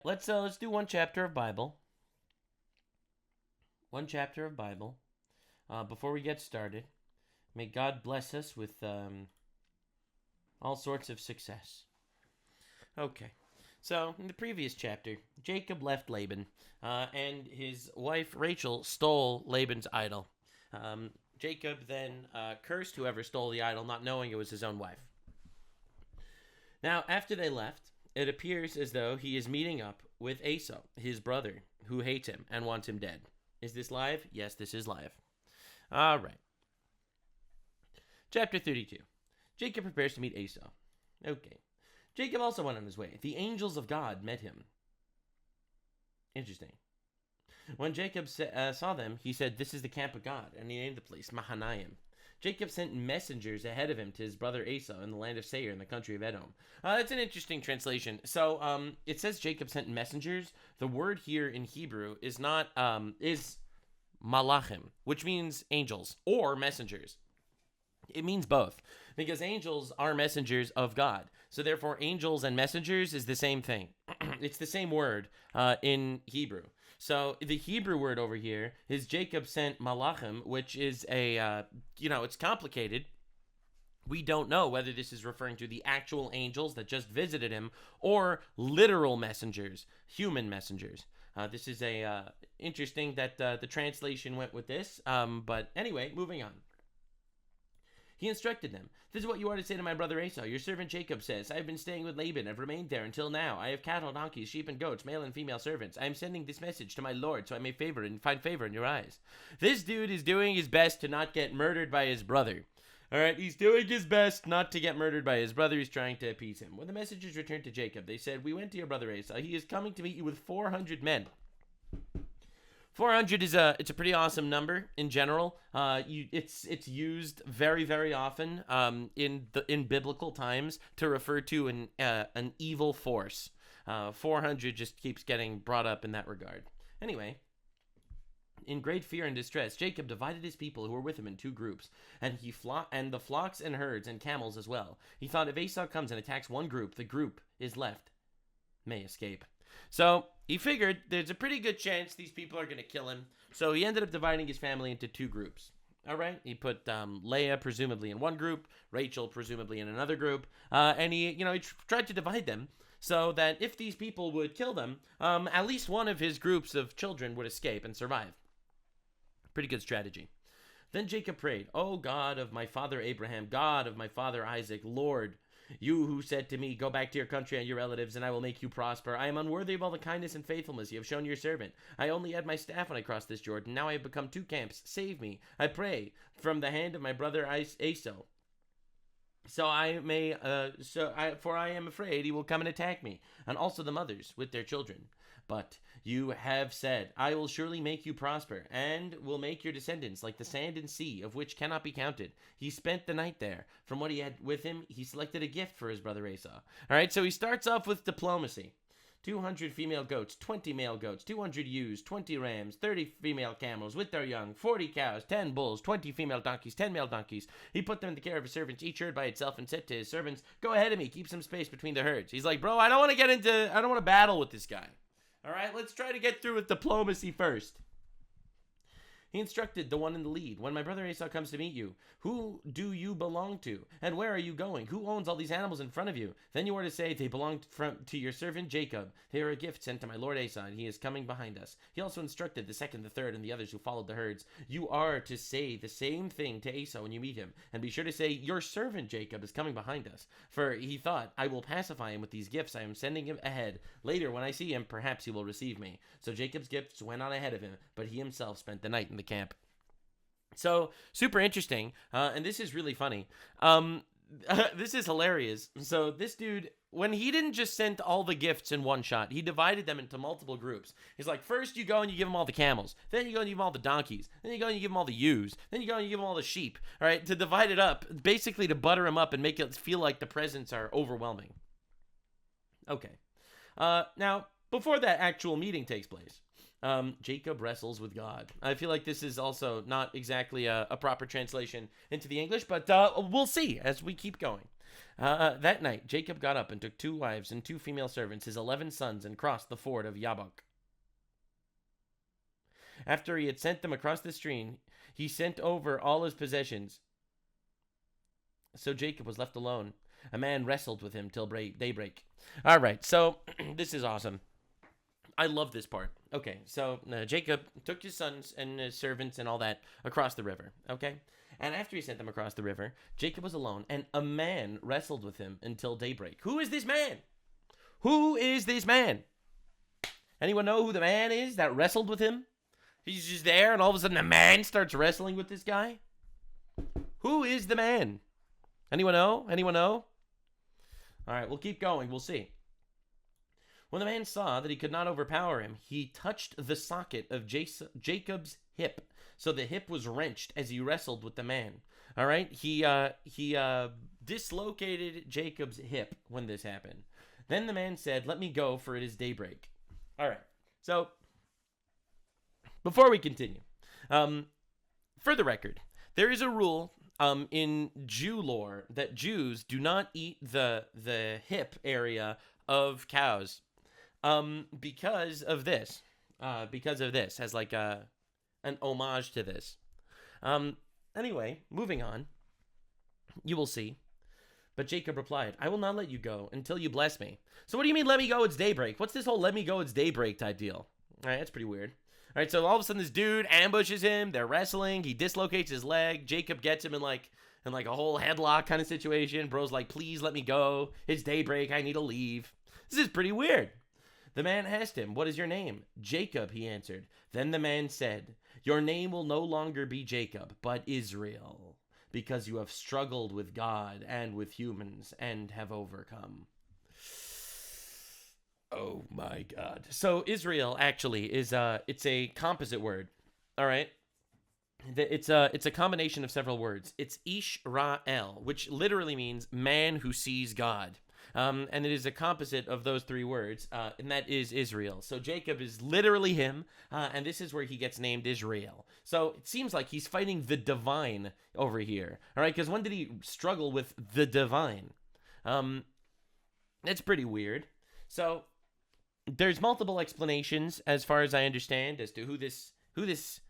Let's do one chapter of Bible. One chapter of Bible. Before we get started, may God bless us with all sorts of success. Okay. So, in the previous chapter, Jacob left Laban, and his wife Rachel stole Laban's idol. Jacob then cursed whoever stole the idol, not knowing it was his own wife. Now, after they left, it appears as though he is meeting up with Esau, his brother, who hates him and wants him dead. Is this live? Yes, this is live. All right. Chapter 32. Jacob prepares to meet Esau. Okay. Jacob also went on his way. The angels of God met him. Interesting. When Jacob saw them, he said, "This is the camp of God," and he named the place Mahanaim. Jacob sent messengers ahead of him to his brother Esau in the land of Seir in the country of Edom. That's an interesting translation. So it says Jacob sent messengers. The word here in Hebrew is not is malachim, which means angels or messengers. It means both, because angels are messengers of God. So therefore, angels and messengers is the same thing. It's the same word in Hebrew. So the Hebrew word over here is Jacob sent malachim, which is it's complicated. We don't know whether this is referring to the actual angels that just visited him or literal messengers, human messengers. This is interesting that the translation went with this. But anyway, moving on. He instructed them, "This is what you are to say to my brother Esau. Your servant Jacob says, I have been staying with Laban and have remained there until now. I have cattle, donkeys, sheep, and goats, male and female servants. I am sending this message to my Lord so I may find favor in your eyes." This dude is doing his best to not get murdered by his brother. All right, he's doing his best not to get murdered by his brother. He's trying to appease him. When the messengers returned to Jacob, they said, "We went to your brother Esau. He is coming to meet you with 400 men." 400 is it's a pretty awesome number in general. It's used very, very often in biblical times to refer to an evil force. 400 just keeps getting brought up in that regard. Anyway, in great fear and distress, Jacob divided his people who were with him in two groups, and the flocks and herds and camels as well. He thought, if Esau comes and attacks one group, the group is left may escape. So he figured there's a pretty good chance these people are going to kill him. So he ended up dividing his family into two groups. All right. He put Leah presumably in one group, Rachel presumably in another group, and he tried to divide them so that if these people would kill them, at least one of his groups of children would escape and survive. Pretty good strategy. Then Jacob prayed, "O God of my father Abraham, God of my father Isaac, Lord, you who said to me, 'Go back to your country and your relatives, and I will make you prosper.' I am unworthy of all the kindness and faithfulness you have shown your servant. I only had my staff when I crossed this Jordan. Now I have become two camps. Save me, I pray, from the hand of my brother Esau. For I am afraid he will come and attack me, and also the mothers with their children. But you have said, I will surely make you prosper, and will make your descendants like the sand and sea, of which cannot be counted." He spent the night there. From what he had with him, he selected a gift for his brother Esau. All right, so he starts off with diplomacy. 200 female goats, 20 male goats, 200 ewes, 20 rams, 30 female camels with their young, 40 cows, 10 bulls, 20 female donkeys, 10 male donkeys. He put them in the care of his servants, each herd by itself, and said to his servants, "Go ahead of me, keep some space between the herds." He's like, bro, I don't want to battle with this guy. All right, let's try to get through with diplomacy first. He instructed the one in the lead, "When my brother Esau comes to meet you, who do you belong to? And where are you going? Who owns all these animals in front of you? Then you are to say, they belong to your servant Jacob. They are a gift sent to my lord Esau, and he is coming behind us." He also instructed the second, the third, and the others who followed the herds, "You are to say the same thing to Esau when you meet him, and be sure to say, 'Your servant Jacob is coming behind us.' For he thought, I will pacify him with these gifts I am sending him ahead. Later, when I see him, perhaps he will receive me." So Jacob's gifts went on ahead of him, but he himself spent the night in the camp. So, super interesting, and this is really funny. This is hilarious. So this dude, when he didn't just send all the gifts in one shot, he divided them into multiple groups. He's like, first you go and you give him all the camels, then you go and you give him all the donkeys, then you go and you give him all the ewes, then you go and you give him all the sheep, all right, to divide it up, basically to butter him up and make it feel like the presents are overwhelming. Okay. Now, before that actual meeting takes place, Jacob wrestles with God. I feel like this is also not exactly a proper translation into the English, but we'll see as we keep going. That night, Jacob got up and took 2 wives and 2 female servants, his 11 sons, and crossed the ford of Yabok. After he had sent them across the stream, he sent over all his possessions. So Jacob was left alone. A man wrestled with him till daybreak. All right, so this is awesome. I love this part. Okay, so Jacob took his sons and his servants and all that across the river, okay? And after he sent them across the river, Jacob was alone, and a man wrestled with him until daybreak. Who is this man? Who is this man? Anyone know who the man is that wrestled with him? He's just there, and all of a sudden a man starts wrestling with this guy? Who is the man? Anyone know? Anyone know? All right, we'll keep going. We'll see. When the man saw that he could not overpower him, he touched the socket of Jacob's hip. So the hip was wrenched as he wrestled with the man. All right? He dislocated Jacob's hip when this happened. Then the man said, "Let me go, for it is daybreak." All right. So, before we continue, for the record, there is a rule in Jew lore that Jews do not eat the hip area of cows because of this. As like an homage to this. Anyway, moving on. You will see. But Jacob replied, "I will not let you go until you bless me." So what do you mean, let me go, it's daybreak? What's this whole let me go, it's daybreak type deal? All right, that's pretty weird. All right, so all of a sudden this dude ambushes him. They're wrestling. He dislocates his leg. Jacob gets him in like a whole headlock kind of situation. Bro's like, "Please let me go. It's daybreak. I need to leave." This is pretty weird. The man asked him, "What is your name?" "Jacob," he answered. Then the man said, "Your name will no longer be Jacob, but Israel, because you have struggled with God and with humans and have overcome." Oh my God. So Israel actually is it's a composite word. All right. It's a combination of several words. It's Israel, which literally means man who sees God. And it is a composite of those 3 words, and that is Israel. So Jacob is literally him, and this is where he gets named Israel. So it seems like he's fighting the divine over here. All right, because when did he struggle with the divine? It's pretty weird. So there's multiple explanations, as far as I understand, as to who this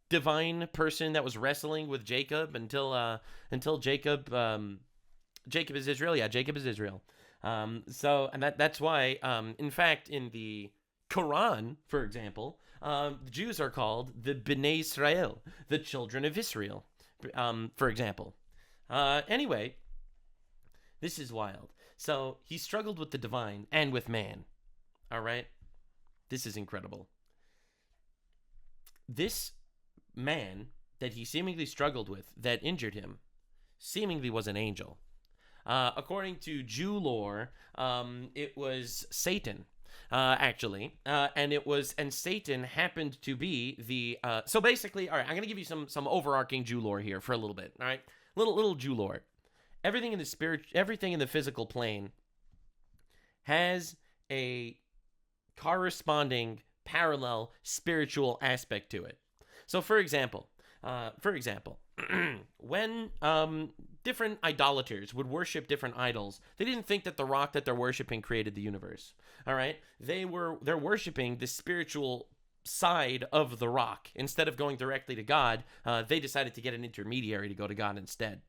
divine person that was wrestling with Jacob until Jacob Jacob is Israel. Yeah, Jacob is Israel. That's why, in fact, in the Quran, for example, the Jews are called the Bnei Israel, the children of Israel, for example. Anyway, this is wild. So he struggled with the divine and with man. All right? This is incredible. This man that he seemingly struggled with, that injured him, seemingly was an angel. According to Jew lore, it was Satan, actually, and Satan happened to be the. So basically, all right, I'm gonna give you some overarching Jew lore here for a little bit. All right, little Jew lore. Everything in the physical plane has a corresponding parallel spiritual aspect to it. So, for example, when different idolaters would worship different idols, they didn't think that the rock that they're worshiping created the universe. All right, they're worshiping the spiritual side of the rock instead of going directly to God. They decided to get an intermediary to go to God instead.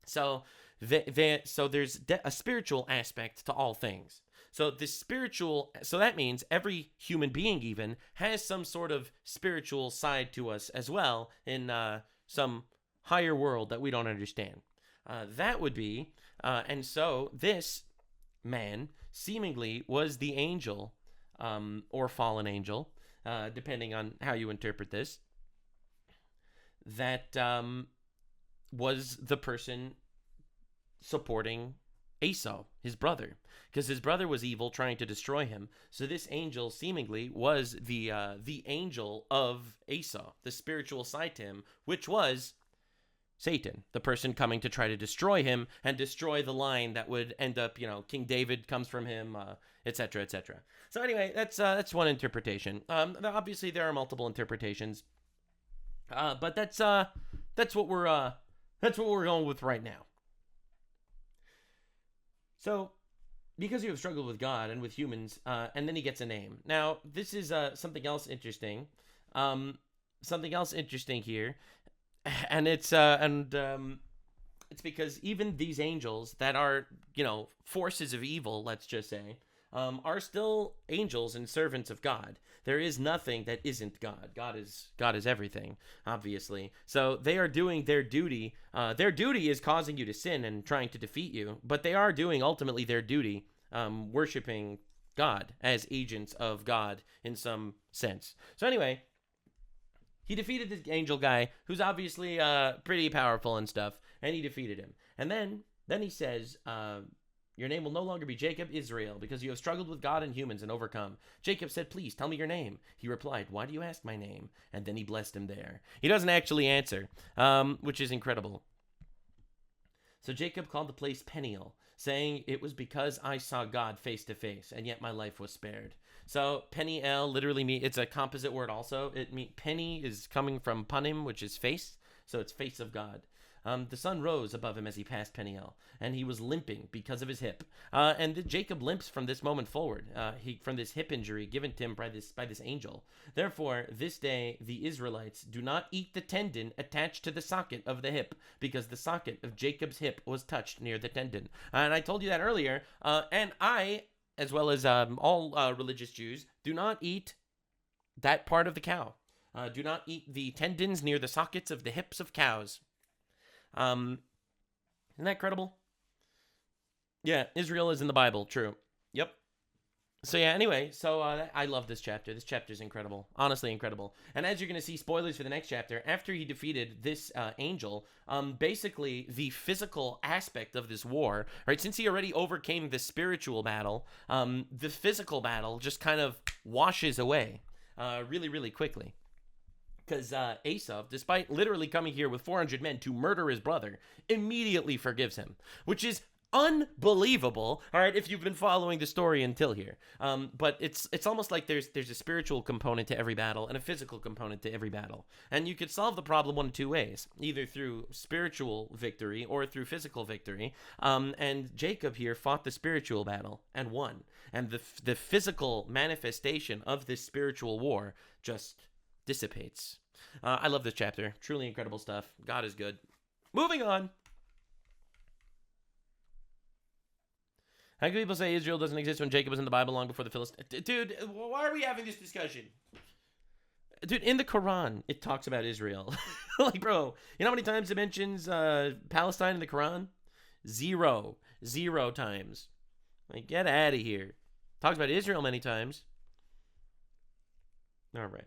So there's a spiritual aspect to all things. So that means every human being even has some sort of spiritual side to us as well in some higher world that we don't understand. That would be, and so this man seemingly was the angel, or fallen angel, depending on how you interpret this, that was the person supporting Esau, his brother, because his brother was evil, trying to destroy him. So this angel seemingly was the angel of Esau, the spiritual side to him, which was Satan, the person coming to try to destroy him and destroy the line that would end up, King David comes from him, etc., etc. So anyway, that's one interpretation. Obviously, there are multiple interpretations, but that's what we're going with right now. So, because you have struggled with God and with humans, and then he gets a name. Now, this is something else interesting. Something else interesting here, and it's because even these angels that are, forces of evil, let's just say, are still angels and servants of God. There is nothing that isn't God. God is everything, obviously. So they are doing their duty. Their duty is causing you to sin and trying to defeat you, but they are doing ultimately their duty, worshiping God as agents of God in some sense. So anyway, he defeated the angel guy, who's obviously pretty powerful and stuff, and he defeated him. And then he says, your name will no longer be Jacob, Israel, because you have struggled with God and humans and overcome. Jacob said, please, tell me your name. He replied, why do you ask my name? And then he blessed him there. He doesn't actually answer, which is incredible. So Jacob called the place Peniel, saying, it was because I saw God face to face, and yet my life was spared. So Peniel literally means, it's a composite word also. Penny is coming from panim, which is face, so it's face of God. The sun rose above him as he passed Peniel, and he was limping because of his hip. And Jacob limps from this moment forward, from this hip injury given to him by this angel. Therefore, this day the Israelites do not eat the tendon attached to the socket of the hip, because the socket of Jacob's hip was touched near the tendon. And I told you that earlier. And I, as well as all religious Jews, do not eat that part of the cow. Do not eat the tendons near the sockets of the hips of cows. Isn't that credible? Yeah, Israel is in the Bible. True. Yep. So yeah, anyway, I love this chapter. This chapter is incredible. Honestly incredible. And as you're going to see, spoilers for the next chapter, after he defeated this angel, basically the physical aspect of this war, right, since he already overcame the spiritual battle, the physical battle just kind of washes away really, really quickly. Because Esau, despite literally coming here with 400 men to murder his brother, immediately forgives him, which is unbelievable. All right, if you've been following the story until here, but it's almost like there's a spiritual component to every battle and a physical component to every battle, and you could solve the problem one of two ways: either through spiritual victory or through physical victory. And Jacob here fought the spiritual battle and won, and the physical manifestation of this spiritual war just dissipates. I love this chapter. Truly incredible stuff. God is good. Moving on. How can people say Israel doesn't exist when Jacob was in the Bible long before the Philistines? Dude, why are we having this discussion? Dude, in the Quran, it talks about Israel. Like, bro, you know how many times it mentions Palestine in the Quran? Zero times. Like, get out of here. Talks about Israel many times. All right.